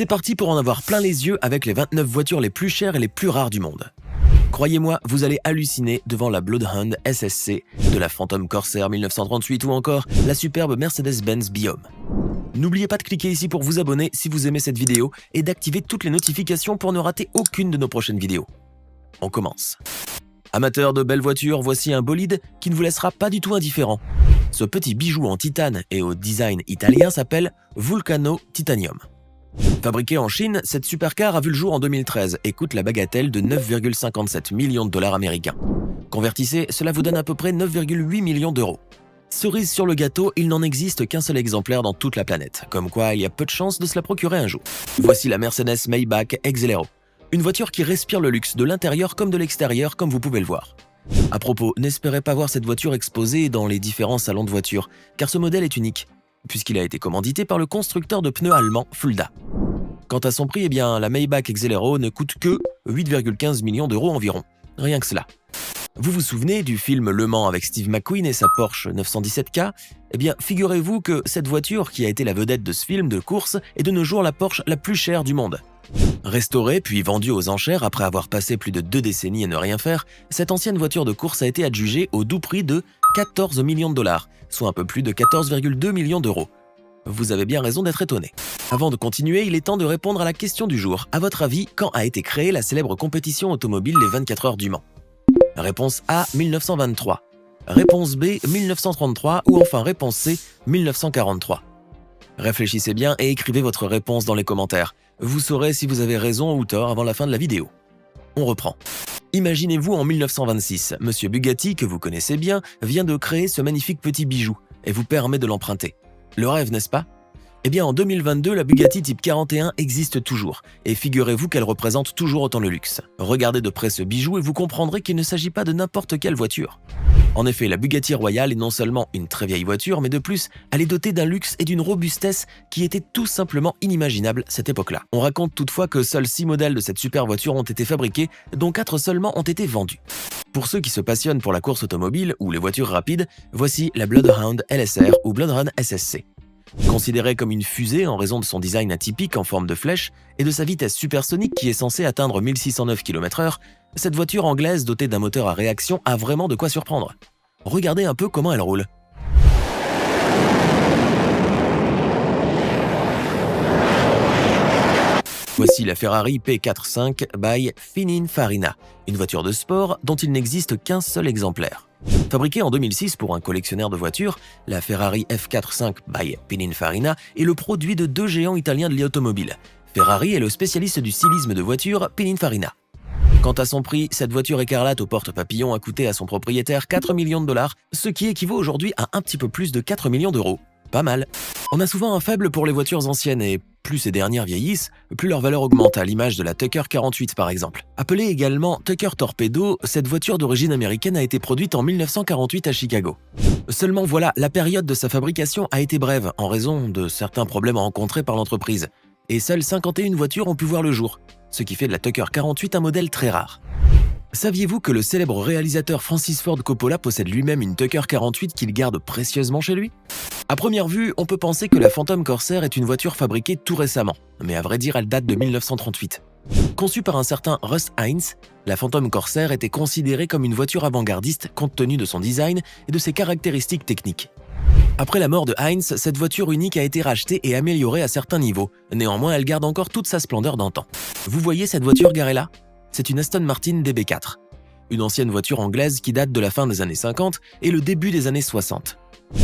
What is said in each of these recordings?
C'est parti pour en avoir plein les yeux avec les 29 voitures les plus chères et les plus rares du monde. Croyez-moi, vous allez halluciner devant la Bloodhound SSC, de la Phantom Corsair 1938 ou encore la superbe Mercedes-Benz Biome. N'oubliez pas de cliquer ici pour vous abonner si vous aimez cette vidéo et d'activer toutes les notifications pour ne rater aucune de nos prochaines vidéos. On commence. Amateurs de belles voitures, voici un bolide qui ne vous laissera pas du tout indifférent. Ce petit bijou en titane et au design italien s'appelle Vulcano Titanium. Fabriquée en Chine, cette supercar a vu le jour en 2013 et coûte la bagatelle de 9,57 millions de dollars américains. Convertissez, cela vous donne à peu près 9,8 millions d'euros. Cerise sur le gâteau, il n'en existe qu'un seul exemplaire dans toute la planète, comme quoi il y a peu de chances de se la procurer un jour. Voici la Mercedes Maybach Exelero, une voiture qui respire le luxe de l'intérieur comme de l'extérieur, comme vous pouvez le voir. À propos, n'espérez pas voir cette voiture exposée dans les différents salons de voitures, car ce modèle est unique, puisqu'il a été commandité par le constructeur de pneus allemand Fulda. Quant à son prix, la Maybach Exelero ne coûte que 8,15 millions d'euros environ. Rien que cela. Vous vous souvenez du film Le Mans avec Steve McQueen et sa Porsche 917K? Figurez-vous que cette voiture, qui a été la vedette de ce film de course, est de nos jours la Porsche la plus chère du monde. Restaurée puis vendue aux enchères après avoir passé plus de 2 décennies à ne rien faire, cette ancienne voiture de course a été adjugée au doux prix de 14 millions de dollars, soit un peu plus de 14,2 millions d'euros. Vous avez bien raison d'être étonné. Avant de continuer, il est temps de répondre à la question du jour. À votre avis, quand a été créée la célèbre compétition automobile les 24 heures du Mans? Réponse A, 1923. Réponse B, 1933 ou enfin réponse C, 1943. Réfléchissez bien et écrivez votre réponse dans les commentaires. Vous saurez si vous avez raison ou tort avant la fin de la vidéo. On reprend. Imaginez-vous en 1926, Monsieur Bugatti, que vous connaissez bien, vient de créer ce magnifique petit bijou et vous permet de l'emprunter. Le rêve, n'est-ce pas? En 2022, la Bugatti Type 41 existe toujours, et figurez-vous qu'elle représente toujours autant le luxe. Regardez de près ce bijou et vous comprendrez qu'il ne s'agit pas de n'importe quelle voiture. En effet, la Bugatti Royale est non seulement une très vieille voiture, mais de plus, elle est dotée d'un luxe et d'une robustesse qui étaient tout simplement inimaginables à cette époque-là. On raconte toutefois que seuls 6 modèles de cette super voiture ont été fabriqués, dont 4 seulement ont été vendus. Pour ceux qui se passionnent pour la course automobile ou les voitures rapides, voici la Bloodhound LSR ou Bloodhound SSC. Considérée comme une fusée en raison de son design atypique en forme de flèche et de sa vitesse supersonique qui est censée atteindre 1609 km/h, cette voiture anglaise dotée d'un moteur à réaction a vraiment de quoi surprendre. Regardez un peu comment elle roule. Voici la Ferrari P45 by Pininfarina, une voiture de sport dont il n'existe qu'un seul exemplaire. Fabriquée en 2006 pour un collectionneur de voitures, la Ferrari F45 by Pininfarina est le produit de 2 géants italiens de l'automobile, Ferrari et le spécialiste du stylisme de voitures Pininfarina. Quant à son prix, cette voiture écarlate aux portes papillons a coûté à son propriétaire 4 millions de dollars, ce qui équivaut aujourd'hui à un petit peu plus de 4 millions d'euros. Pas mal. On a souvent un faible pour les voitures anciennes et plus ces dernières vieillissent, plus leur valeur augmente, à l'image de la Tucker 48 par exemple. Appelée également Tucker Torpedo, cette voiture d'origine américaine a été produite en 1948 à Chicago. Seulement voilà, la période de sa fabrication a été brève en raison de certains problèmes rencontrés par l'entreprise. Et seules 51 voitures ont pu voir le jour, ce qui fait de la Tucker 48 un modèle très rare. Saviez-vous que le célèbre réalisateur Francis Ford Coppola possède lui-même une Tucker 48 qu'il garde précieusement chez lui? À première vue, on peut penser que la Phantom Corsair est une voiture fabriquée tout récemment, mais à vrai dire, elle date de 1938. Conçue par un certain Russ Hines, la Phantom Corsair était considérée comme une voiture avant-gardiste compte tenu de son design et de ses caractéristiques techniques. Après la mort de Hines, cette voiture unique a été rachetée et améliorée à certains niveaux. Néanmoins, elle garde encore toute sa splendeur d'antan. Vous voyez cette voiture garée là? C'est une Aston Martin DB4, une ancienne voiture anglaise qui date de la fin des années 50 et le début des années 60.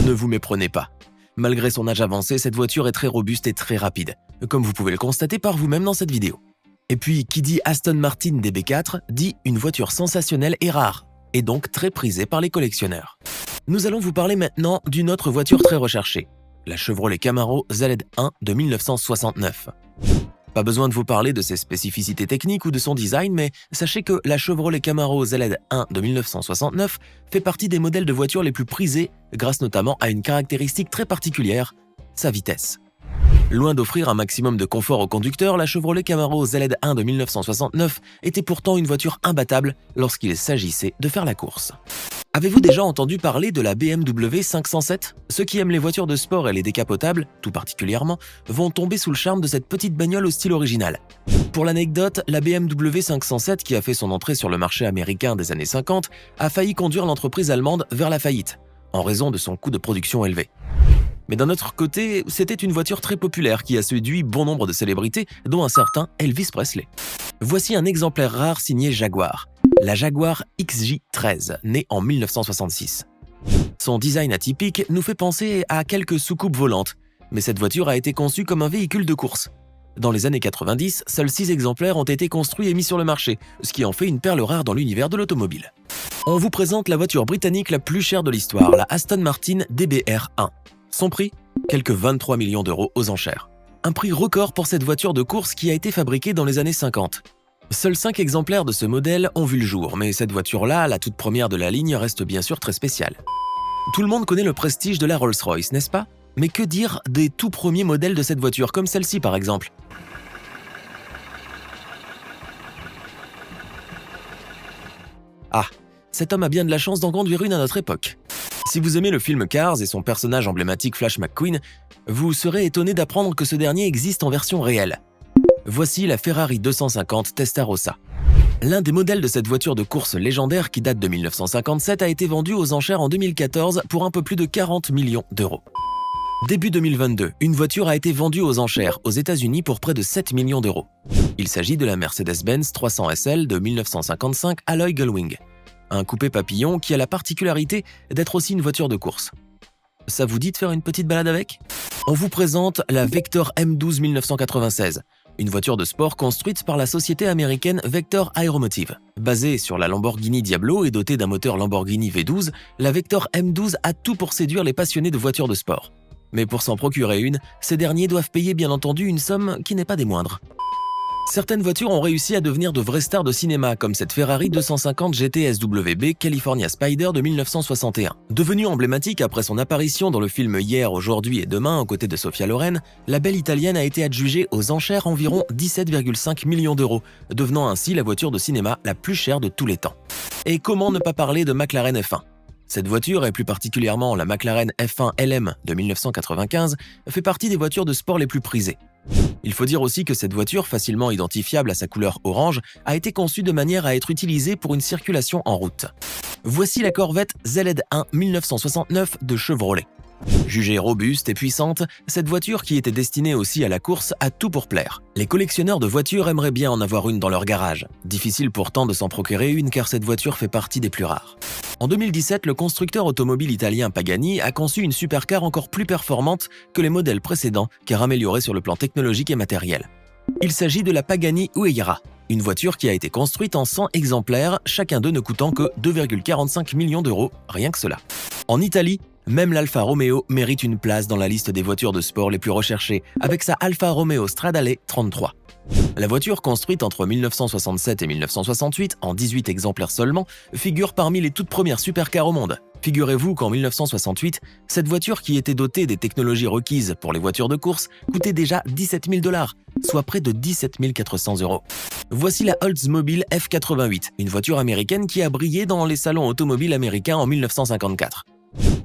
Ne vous méprenez pas. Malgré son âge avancé, cette voiture est très robuste et très rapide, comme vous pouvez le constater par vous-même dans cette vidéo. Et puis, qui dit Aston Martin DB4 dit une voiture sensationnelle et rare, et donc très prisée par les collectionneurs. Nous allons vous parler maintenant d'une autre voiture très recherchée, la Chevrolet Camaro ZL1 de 1969. Pas besoin de vous parler de ses spécificités techniques ou de son design, mais sachez que la Chevrolet Camaro ZL1 de 1969 fait partie des modèles de voitures les plus prisés grâce notamment à une caractéristique très particulière, sa vitesse. Loin d'offrir un maximum de confort au conducteur, la Chevrolet Camaro ZL1 de 1969 était pourtant une voiture imbattable lorsqu'il s'agissait de faire la course. Avez-vous déjà entendu parler de la BMW 507 ? Ceux qui aiment les voitures de sport et les décapotables, tout particulièrement, vont tomber sous le charme de cette petite bagnole au style original. Pour l'anecdote, la BMW 507, qui a fait son entrée sur le marché américain des années 50, a failli conduire l'entreprise allemande vers la faillite, en raison de son coût de production élevé. Mais d'un autre côté, c'était une voiture très populaire qui a séduit bon nombre de célébrités, dont un certain Elvis Presley. Voici un exemplaire rare signé Jaguar, la Jaguar XJ13, née en 1966. Son design atypique nous fait penser à quelques soucoupes volantes, mais cette voiture a été conçue comme un véhicule de course. Dans les années 90, seuls 6 exemplaires ont été construits et mis sur le marché, ce qui en fait une perle rare dans l'univers de l'automobile. On vous présente la voiture britannique la plus chère de l'histoire, la Aston Martin DBR1. Son prix ? Quelques 23 millions d'euros aux enchères. Un prix record pour cette voiture de course qui a été fabriquée dans les années 50. Seuls 5 exemplaires de ce modèle ont vu le jour, mais cette voiture-là, la toute première de la ligne, reste bien sûr très spéciale. Tout le monde connaît le prestige de la Rolls-Royce, n'est-ce pas ? Mais que dire des tout premiers modèles de cette voiture, comme celle-ci par exemple ? Ah, cet homme a bien de la chance d'en conduire une à notre époque. Si vous aimez le film Cars et son personnage emblématique Flash McQueen, vous serez étonné d'apprendre que ce dernier existe en version réelle. Voici la Ferrari 250 Testarossa. L'un des modèles de cette voiture de course légendaire qui date de 1957 a été vendu aux enchères en 2014 pour un peu plus de 40 millions d'euros. Début 2022, une voiture a été vendue aux enchères aux États-Unis pour près de 7 millions d'euros. Il s'agit de la Mercedes-Benz 300 SL de 1955 Alloy Gullwing, un coupé papillon qui a la particularité d'être aussi une voiture de course. Ça vous dit de faire une petite balade avec ? On vous présente la Vector M12 1996, une voiture de sport construite par la société américaine Vector Aeromotive. Basée sur la Lamborghini Diablo et dotée d'un moteur Lamborghini V12, la Vector M12 a tout pour séduire les passionnés de voitures de sport. Mais pour s'en procurer une, ces derniers doivent payer bien entendu une somme qui n'est pas des moindres. Certaines voitures ont réussi à devenir de vraies stars de cinéma, comme cette Ferrari 250 GT SWB California Spider de 1961. Devenue emblématique après son apparition dans le film Hier, aujourd'hui et demain aux côtés de Sophia Loren, la belle italienne a été adjugée aux enchères environ 17,5 millions d'euros, devenant ainsi la voiture de cinéma la plus chère de tous les temps. Et comment ne pas parler de McLaren F1 ? Cette voiture, et plus particulièrement la McLaren F1 LM de 1995, fait partie des voitures de sport les plus prisées. Il faut dire aussi que cette voiture, facilement identifiable à sa couleur orange, a été conçue de manière à être utilisée pour une circulation en route. Voici la Corvette ZL1 1969 de Chevrolet. Jugée robuste et puissante, cette voiture qui était destinée aussi à la course a tout pour plaire. Les collectionneurs de voitures aimeraient bien en avoir une dans leur garage. Difficile pourtant de s'en procurer une car cette voiture fait partie des plus rares. En 2017, le constructeur automobile italien Pagani a conçu une supercar encore plus performante que les modèles précédents car améliorée sur le plan technologique et matériel. Il s'agit de la Pagani Huayra, une voiture qui a été construite en 100 exemplaires, chacun d'eux ne coûtant que 2,45 millions d'euros, rien que cela. En Italie, même l'Alfa Romeo mérite une place dans la liste des voitures de sport les plus recherchées, avec sa Alfa Romeo Stradale 33. La voiture, construite entre 1967 et 1968, en 18 exemplaires seulement, figure parmi les toutes premières supercars au monde. Figurez-vous qu'en 1968, cette voiture qui était dotée des technologies requises pour les voitures de course coûtait déjà 17 000 $, soit près de 17 400 €. Voici la Oldsmobile F88, une voiture américaine qui a brillé dans les salons automobiles américains en 1954.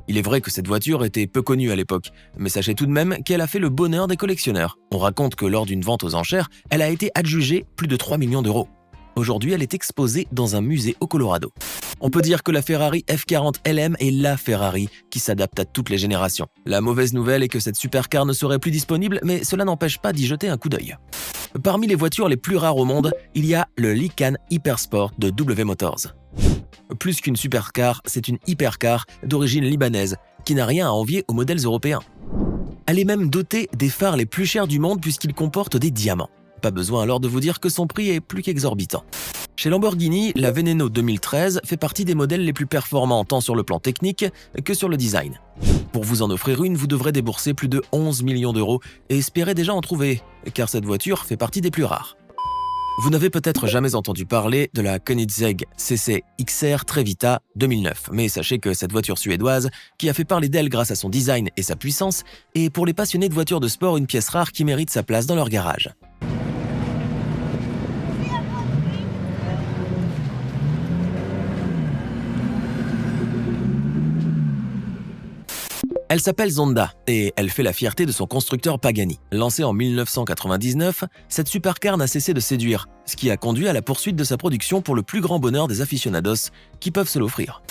Il est vrai que cette voiture était peu connue à l'époque, mais sachez tout de même qu'elle a fait le bonheur des collectionneurs. On raconte que lors d'une vente aux enchères, elle a été adjugée plus de 3 millions d'euros. Aujourd'hui, elle est exposée dans un musée au Colorado. On peut dire que la Ferrari F40 LM est la Ferrari qui s'adapte à toutes les générations. La mauvaise nouvelle est que cette supercar ne serait plus disponible, mais cela n'empêche pas d'y jeter un coup d'œil. Parmi les voitures les plus rares au monde, il y a le Lykan Hypersport de W Motors. Plus qu'une supercar, c'est une hypercar d'origine libanaise qui n'a rien à envier aux modèles européens. Elle est même dotée des phares les plus chers du monde puisqu'ils comportent des diamants. Pas besoin alors de vous dire que son prix est plus qu'exorbitant. Chez Lamborghini, la Veneno 2013 fait partie des modèles les plus performants tant sur le plan technique que sur le design. Pour vous en offrir une, vous devrez débourser plus de 11 millions d'euros et espérer déjà en trouver, car cette voiture fait partie des plus rares. Vous n'avez peut-être jamais entendu parler de la Koenigsegg CC XR Trevita 2009, mais sachez que cette voiture suédoise, qui a fait parler d'elle grâce à son design et sa puissance, est pour les passionnés de voitures de sport une pièce rare qui mérite sa place dans leur garage. Elle s'appelle Zonda et elle fait la fierté de son constructeur Pagani. Lancée en 1999, cette supercar n'a cessé de séduire, ce qui a conduit à la poursuite de sa production pour le plus grand bonheur des aficionados qui peuvent se l'offrir.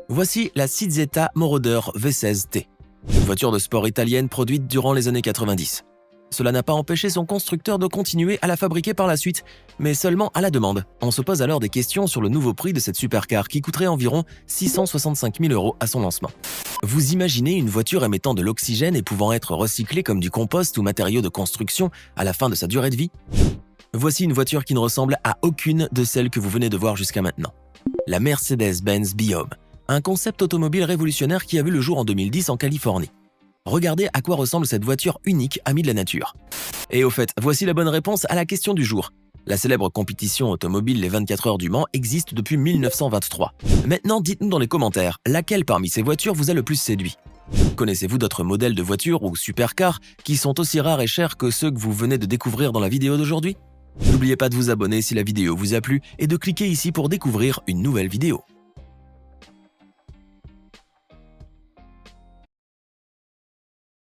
Voici la Cizzetta Moroder V16T, une voiture de sport italienne produite durant les années 90. Cela n'a pas empêché son constructeur de continuer à la fabriquer par la suite, mais seulement à la demande. On se pose alors des questions sur le nouveau prix de cette supercar qui coûterait environ 665 000 € à son lancement. Vous imaginez une voiture émettant de l'oxygène et pouvant être recyclée comme du compost ou matériau de construction à la fin de sa durée de vie? Voici une voiture qui ne ressemble à aucune de celles que vous venez de voir jusqu'à maintenant. La Mercedes-Benz Biome, un concept automobile révolutionnaire qui a vu le jour en 2010 en Californie. Regardez à quoi ressemble cette voiture unique amie de la nature. Et au fait, voici la bonne réponse à la question du jour. La célèbre compétition automobile Les 24 heures du Mans existe depuis 1923. Maintenant, dites-nous dans les commentaires, laquelle parmi ces voitures vous a le plus séduit? Connaissez-vous d'autres modèles de voitures ou supercars qui sont aussi rares et chers que ceux que vous venez de découvrir dans la vidéo d'aujourd'hui? N'oubliez pas de vous abonner si la vidéo vous a plu et de cliquer ici pour découvrir une nouvelle vidéo.